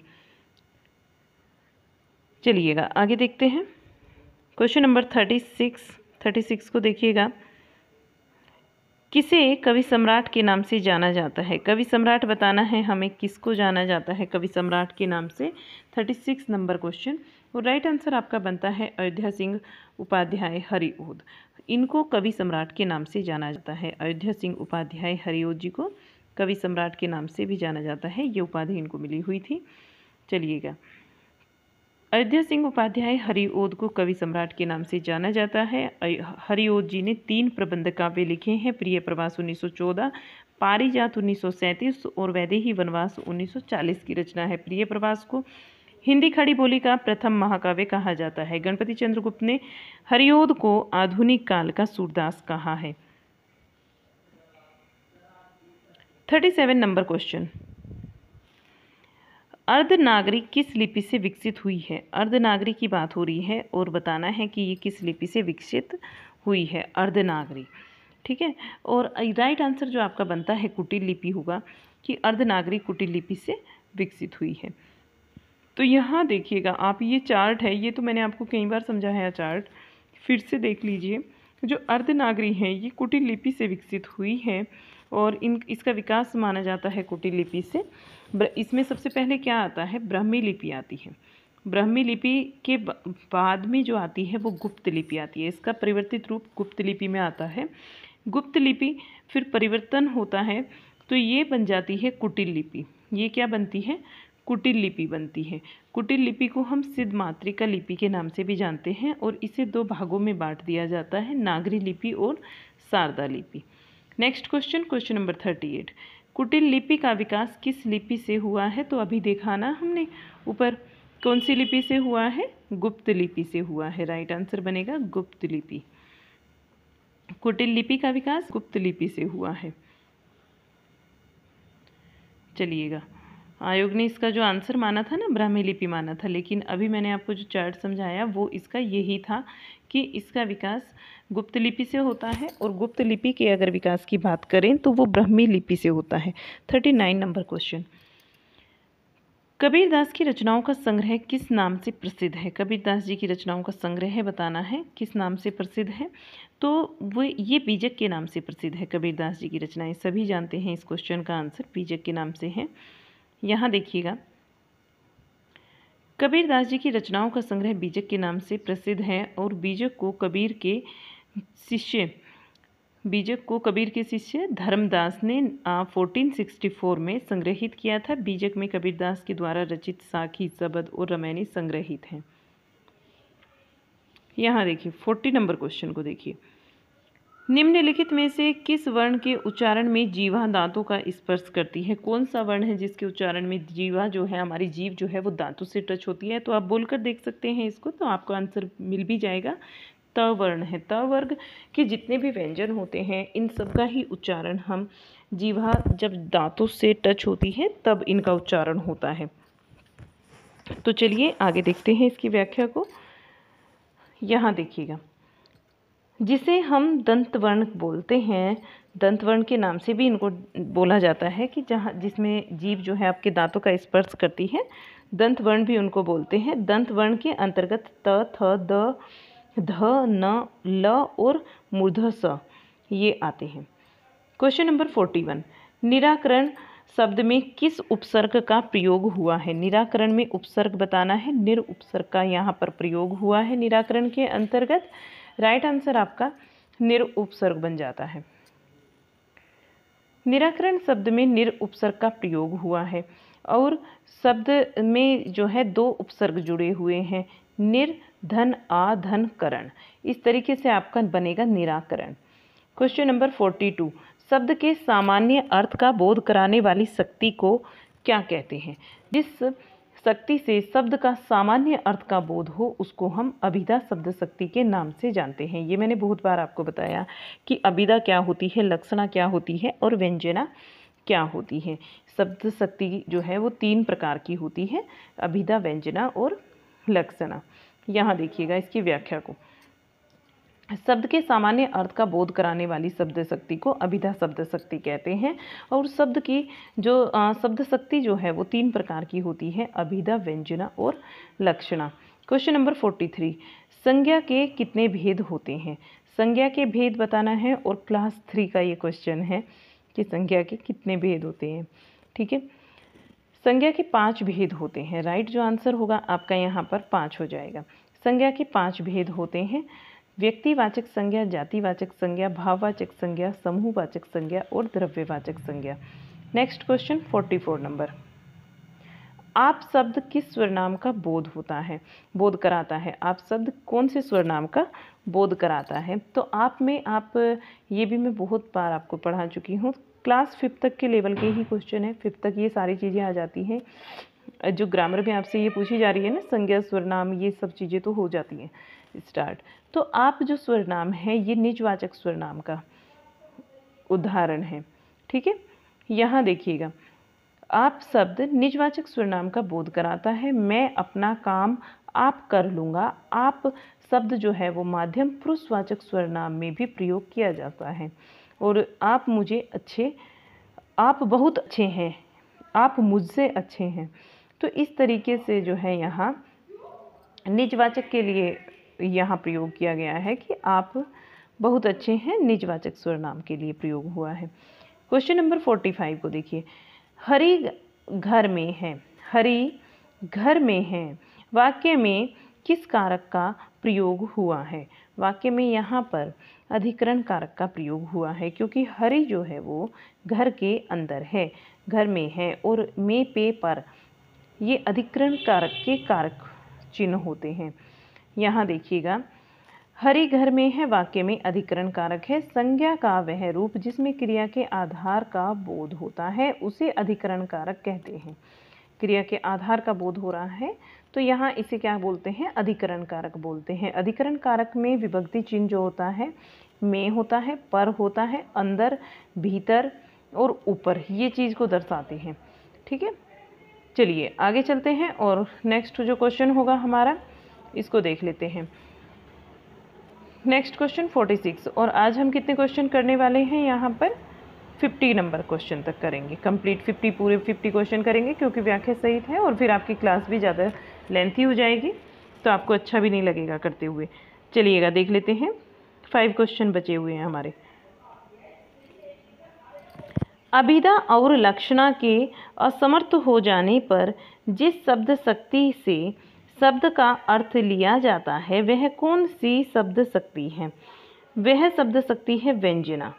चलिएगा आगे देखते हैं। क्वेश्चन नंबर 36 को देखिएगा। किसे कवि सम्राट के नाम से जाना जाता है? कवि सम्राट बताना है हमें, किसको जाना जाता है कवि सम्राट के नाम से। 36 नंबर क्वेश्चन, और राइट आंसर आपका बनता है अयोध्या सिंह उपाध्याय हरिऔध। इनको कवि सम्राट के नाम से जाना जाता है। अयोध्या सिंह उपाध्याय हरिऔध जी को कवि सम्राट के नाम से भी जाना जाता है। ये उपाधि इनको मिली हुई थी। चलिएगा, अयोध्या सिंह उपाध्याय हरिऔध को कवि सम्राट के नाम से जाना जाता है। हरिऔध जी ने 3 प्रबंध काव्य लिखे हैं। प्रिय प्रवास 1914, पारिजात 1937 और वैदेही वनवास 1940 की रचना है। प्रिय प्रवास को हिंदी खड़ी बोली का प्रथम महाकाव्य कहा जाता है। गणपति चंद्रगुप्त ने हरिऔध को आधुनिक काल का सूरदास कहा है। 37 नंबर क्वेश्चन, अर्धनागरी किस लिपि से विकसित हुई है? अर्धनागरी की बात हो रही है और बताना है कि ये किस लिपि से विकसित हुई है, अर्धनागरी। ठीक है, और राइट आंसर जो आपका बनता है कुटिल लिपि होगा कि अर्धनागरी कुटिल लिपि से विकसित हुई है। तो यहाँ देखिएगा आप, ये चार्ट है, ये तो मैंने आपको कई बार समझाया चार्ट, फिर से देख लीजिए। जो अर्धनागरी है ये कुटिल लिपि से विकसित हुई है और इसका विकास माना जाता है कुटिल लिपि से। इसमें सबसे पहले क्या आता है? ब्राह्मी लिपि आती है। ब्राह्मी लिपि के बाद में जो आती है वो गुप्त लिपि आती है। इसका परिवर्तित रूप गुप्त लिपि में आता है। गुप्त लिपि फिर परिवर्तन होता है तो ये बन जाती है कुटिल लिपि। ये क्या बनती है? कुटिल लिपि बनती है। कुटिल लिपि को हम सिद्ध मातृका लिपि के नाम से भी जानते हैं और इसे 2 भागों में बांट दिया जाता है, नागरी लिपि और शारदा लिपि। नेक्स्ट क्वेश्चन, क्वेश्चन नंबर 38, कुटिल लिपि का विकास किस लिपि से हुआ है? तो अभी देखा ना हमने ऊपर, कौन सी लिपि से हुआ है? गुप्त लिपि से हुआ है। राइट आंसर बनेगा गुप्त लिपि। कुटिल लिपि का विकास गुप्त लिपि से हुआ है। चलिएगा, आयोग ने इसका जो आंसर माना था ना, ब्राह्मी लिपि माना था, लेकिन अभी मैंने आपको जो चार्ट समझाया वो इसका यही था कि इसका विकास गुप्त लिपि से होता है और गुप्त लिपि के अगर विकास की बात करें तो वो ब्राह्मी लिपि से होता है। 39 नंबर क्वेश्चन, कबीरदास की रचनाओं का संग्रह किस नाम से प्रसिद्ध है? कबीरदास जी की रचनाओं का संग्रह बताना है किस नाम से प्रसिद्ध है। तो वो ये बीजक के नाम से प्रसिद्ध है। कबीरदास जी की रचनाएं सभी जानते हैं, इस क्वेश्चन का आंसर बीजक के नाम से है। यहाँ देखिएगा, कबीरदास जी की रचनाओं का संग्रह बीजक के नाम से प्रसिद्ध है और बीजक को कबीर के शिष्य धर्मदास ने 1464 में संग्रहित किया था। बीजक में कबीरदास के द्वारा रचित साखी, सबद और रमैनी संग्रहित हैं। यहाँ देखिए 40 नंबर क्वेश्चन को देखिए, निम्नलिखित में से किस वर्ण के उच्चारण में जीवा दांतों का स्पर्श करती है? कौन सा वर्ण है जिसके उच्चारण में जीवा जो है, हमारी जीभ जो है वो दांतों से टच होती है? तो आप बोलकर देख सकते हैं इसको, तो आपको आंसर मिल भी जाएगा। त वर्ण है। त वर्ग के जितने भी व्यंजन होते हैं इन सब का ही उच्चारण हम जीवा जब दांतों से टच होती है तब इनका उच्चारण होता है। तो चलिए आगे देखते हैं इसकी व्याख्या को। यहाँ देखिएगा, जिसे हम दंत वर्ण बोलते हैं, दंत वर्ण के नाम से भी इनको बोला जाता है कि जहाँ जिसमें जीभ जो है आपके दांतों का स्पर्श करती है, दंत वर्ण भी उनको बोलते हैं। दंत वर्ण के अंतर्गत त, थ, द, ध, न, ल और मूर्ध स ये आते हैं। क्वेश्चन नंबर 41, निराकरण शब्द में किस उपसर्ग का प्रयोग हुआ है? निराकरण में उपसर्ग बताना है। निर उपसर्ग का यहाँ पर प्रयोग हुआ है निराकरण के अंतर्गत। राइट आंसर आपका निर उपसर्ग बन जाता है। निराकरण शब्द में निर उपसर्ग का प्रयोग हुआ है और शब्द में जो है 2 उपसर्ग जुड़े हुए हैं, निर, धन, आ, धन, करण। इस तरीके से आपका बनेगा निराकरण। क्वेश्चन नंबर 42, शब्द के सामान्य अर्थ का बोध कराने वाली शक्ति को क्या कहते हैं? जिस शक्ति से शब्द का सामान्य अर्थ का बोध हो उसको हम अभिधा शब्द शक्ति के नाम से जानते हैं। ये मैंने बहुत बार आपको बताया कि अभिधा क्या होती है, लक्षणा क्या होती है और व्यंजना क्या होती है। शब्द शक्ति जो है वो 3 प्रकार की होती है, अभिधा, व्यंजना और लक्षणा। यहाँ देखिएगा इसकी व्याख्या को, शब्द के सामान्य अर्थ का बोध कराने वाली शब्द शक्ति को अभिधा शब्द शक्ति कहते हैं और शब्द की जो शब्द शक्ति जो है वो 3 प्रकार की होती है, अभिधा, व्यंजना और लक्षणा। क्वेश्चन नंबर 43, संज्ञा के कितने भेद होते हैं? संज्ञा के भेद बताना है और क्लास 3 का ये क्वेश्चन है कि संज्ञा के कितने भेद होते हैं। ठीक है, संज्ञा के 5 भेद होते हैं। राइट जो आंसर होगा आपका यहाँ पर 5 हो जाएगा। संज्ञा के 5 भेद होते हैं। व्यक्तिवाचक संज्ञा, जातिवाचक संज्ञा, भाववाचक संज्ञा, समूहवाचक संज्ञा और द्रव्यवाचक संज्ञा। Next question 44 number. आप शब्द किस स्वरनाम का बोध होता है, बोध कराता है? आप शब्द कौन से स्वरनाम का बोध कराता है? तो आप में आप ये भी मैं बहुत बार आपको पढ़ा चुकी हूँ। क्लास 5 तक के लेवल के ही क्वेश्चन है। 5 तक ये सारी चीज़ें आ जाती हैं। जो ग्रामर में आपसे ये पूछी जा रही है ना, संज्ञा स्वरनाम, ये सब चीज़ें तो हो जाती हैं स्टार्ट। तो आप जो स्वरनाम है ये निजवाचक स्वरनाम का उदाहरण है। ठीक है, यहाँ देखिएगा, आप शब्द निजवाचक स्वरनाम का बोध कराता है। मैं अपना काम आप कर लूँगा। आप शब्द जो है वो माध्यम पुरुषवाचक स्वरनाम में भी प्रयोग किया जाता है। और आप मुझे अच्छे, आप बहुत अच्छे हैं, आप मुझसे अच्छे हैं। तो इस तरीके से जो है यहाँ निजवाचक के लिए यहाँ प्रयोग किया गया है कि आप बहुत अच्छे हैं, निजवाचक स्वरनाम के लिए प्रयोग हुआ है। क्वेश्चन नंबर 45 को देखिए। हरी घर में है, हरी घर में है, वाक्य में किस कारक का प्रयोग हुआ है? वाक्य में यहाँ पर अधिकरण कारक का प्रयोग हुआ है, क्योंकि हरी जो है वो घर के अंदर है, घर में है, और में पे पर ये अधिकरण कारक के कारक चिन्ह होते हैं। यहाँ देखिएगा, हरी घर में है वाक्य में अधिकरण कारक है। संज्ञा का वह रूप जिसमें क्रिया के आधार का बोध होता है उसे अधिकरण कारक कहते हैं। क्रिया के आधार का बोध हो रहा है तो यहाँ इसे क्या बोलते हैं? अधिकरण कारक बोलते हैं। अधिकरण कारक में विभक्ति चिन्ह जो होता है, में होता है, पर होता है, अंदर, भीतर और ऊपर, ये चीज़ को दर्शाते हैं। ठीक है, चलिए आगे चलते हैं और नेक्स्ट जो क्वेश्चन होगा हमारा इसको देख लेते हैं। Next question 46। और आज हम कितने क्वेश्चन करने वाले हैं? यहाँ पर 50 नंबर क्वेश्चन तक करेंगे कंप्लीट। 50 पूरे 50 क्वेश्चन करेंगे, क्योंकि व्याख्या सहित है और फिर आपकी क्लास भी ज़्यादा लेंथी हो जाएगी तो आपको अच्छा भी नहीं लगेगा करते हुए। चलिएगा देख लेते हैं, 5 क्वेश्चन बचे हुए हैं हमारे। अभिधा और लक्षणा के असमर्थ हो जाने पर जिस शब्द शक्ति से शब्द का अर्थ लिया जाता है वह कौन सी शब्द शक्ति है? वह शब्द शक्ति है व्यंजना।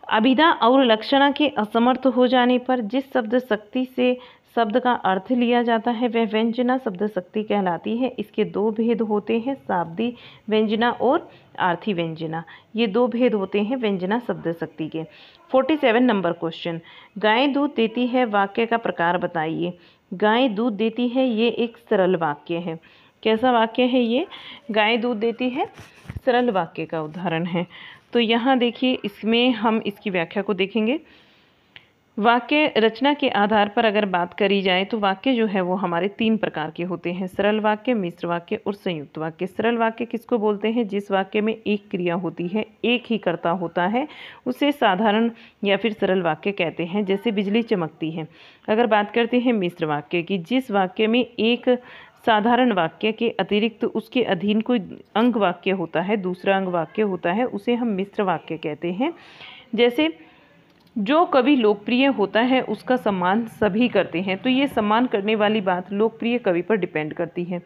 अभिधा और लक्षणा के असमर्थ हो जाने पर जिस शब्द शक्ति से शब्द का अर्थ लिया जाता है वह व्यंजना शब्द शक्ति कहलाती है। इसके 2 भेद होते हैं, शाब्दी व्यंजना और आर्थी व्यंजना। ये 2 भेद होते हैं व्यंजना शब्द शक्ति के। 47 नंबर क्वेश्चन। गाय दूध देती है, वाक्य का प्रकार बताइए। गाय दूध देती है, ये एक सरल वाक्य है। कैसा वाक्य है ये? गाय दूध देती है, सरल वाक्य का उदाहरण है। तो यहाँ देखिए, इसमें हम इसकी व्याख्या को देखेंगे। वाक्य रचना के आधार पर अगर बात करी जाए तो वाक्य जो है वो हमारे 3 प्रकार के होते हैं, सरल वाक्य, मिश्र वाक्य और संयुक्त वाक्य। सरल वाक्य किसको बोलते हैं? जिस वाक्य में एक क्रिया होती है, एक ही कर्ता होता है, उसे साधारण या फिर सरल वाक्य कहते हैं, जैसे बिजली चमकती है। अगर बात करते हैं मिश्र वाक्य की, जिस वाक्य में एक साधारण वाक्य के अतिरिक्त उसके अधीन कोई अंग वाक्य होता है, दूसरा अंग वाक्य होता है, उसे हम मिश्र वाक्य कहते हैं। जैसे जो कवि लोकप्रिय होता है उसका सम्मान सभी करते हैं, तो ये सम्मान करने वाली बात लोकप्रिय कवि पर डिपेंड करती है।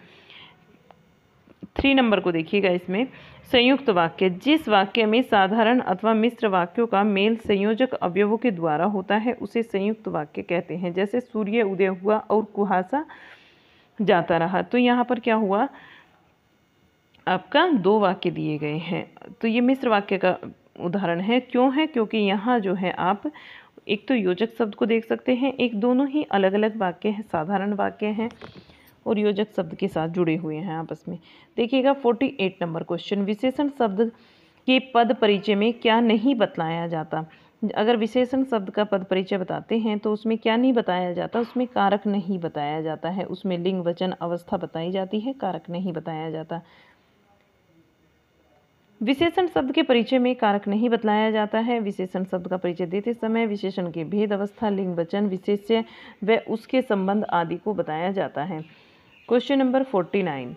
3 नंबर को देखिएगा, इसमें संयुक्त वाक्य, जिस वाक्य में साधारण अथवा मिश्र वाक्यों का मेल संयोजक अवयवों के द्वारा होता है उसे संयुक्त वाक्य कहते हैं। जैसे सूर्य उदय हुआ और कुहासा जाता रहा, तो यहाँ पर क्या हुआ? आपका 2 वाक्य दिए गए हैं, तो ये मिश्र वाक्य का उदाहरण है। क्यों है? क्योंकि यहाँ जो है आप एक तो योजक शब्द को देख सकते हैं, एक दोनों ही अलग अलग वाक्य हैं, साधारण वाक्य हैं और योजक शब्द के साथ जुड़े हुए हैं आपस में। देखिएगा 48 नंबर क्वेश्चन। विशेषण शब्द के पद परिचय में क्या नहीं बतलाया जाता? अगर विशेषण शब्द का पद परिचय बताते हैं तो उसमें क्या नहीं बताया जाता? उसमें कारक नहीं बताया जाता है, उसमें लिंग वचन अवस्था बताई जाती है, कारक नहीं बताया जाता। विशेषण शब्द के परिचय में कारक नहीं बतलाया जाता है। विशेषण शब्द का परिचय देते समय विशेषण के भेद, अवस्था, लिंग वचन, विशेष्य व उसके संबंध आदि को बताया जाता है। Question number 49।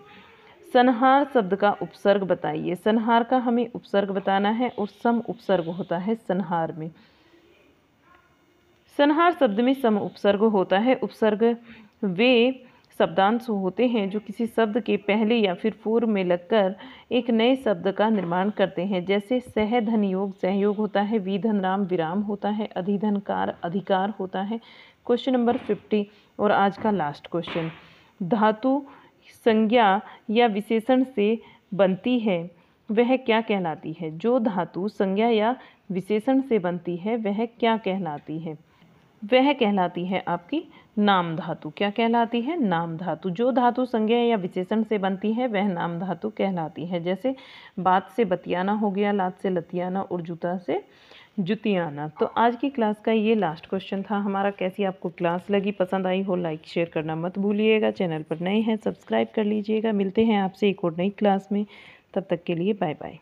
संहार शब्द का उपसर्ग बताइए। संहार का हमें उपसर्ग बताना है और सम उपसर्ग होता है संहार में। संहार शब्द में सम उपसर्ग होता है। उपसर्ग वे शब्दांश होते हैं जो किसी शब्द के पहले या फिर पूर्व में लगकर एक नए शब्द का निर्माण करते हैं। जैसे सह धन योग सहयोग होता है, विधन राम विराम होता है, अधिधन कार अधिकार होता है। क्वेश्चन नंबर 50 और आज का लास्ट क्वेश्चन, धातु संज्ञा या विशेषण से बनती है वह क्या कहलाती है? जो धातु संज्ञा या विशेषण से बनती है वह क्या कहलाती है? वह कहलाती है आपकी नाम धातु। क्या कहलाती है? नाम धातु। जो धातु संज्ञा या विशेषण से बनती है वह नाम धातु कहलाती है। जैसे बात से बतियाना हो गया, लात से लतियाना और जूता से जुतियाना। तो आज की क्लास का ये लास्ट क्वेश्चन था हमारा। कैसी आपको क्लास लगी? पसंद आई हो लाइक शेयर करना मत भूलिएगा। चैनल पर नए हैं सब्सक्राइब कर लीजिएगा। मिलते हैं आपसे एक और नई क्लास में, तब तक के लिए बाय बाय।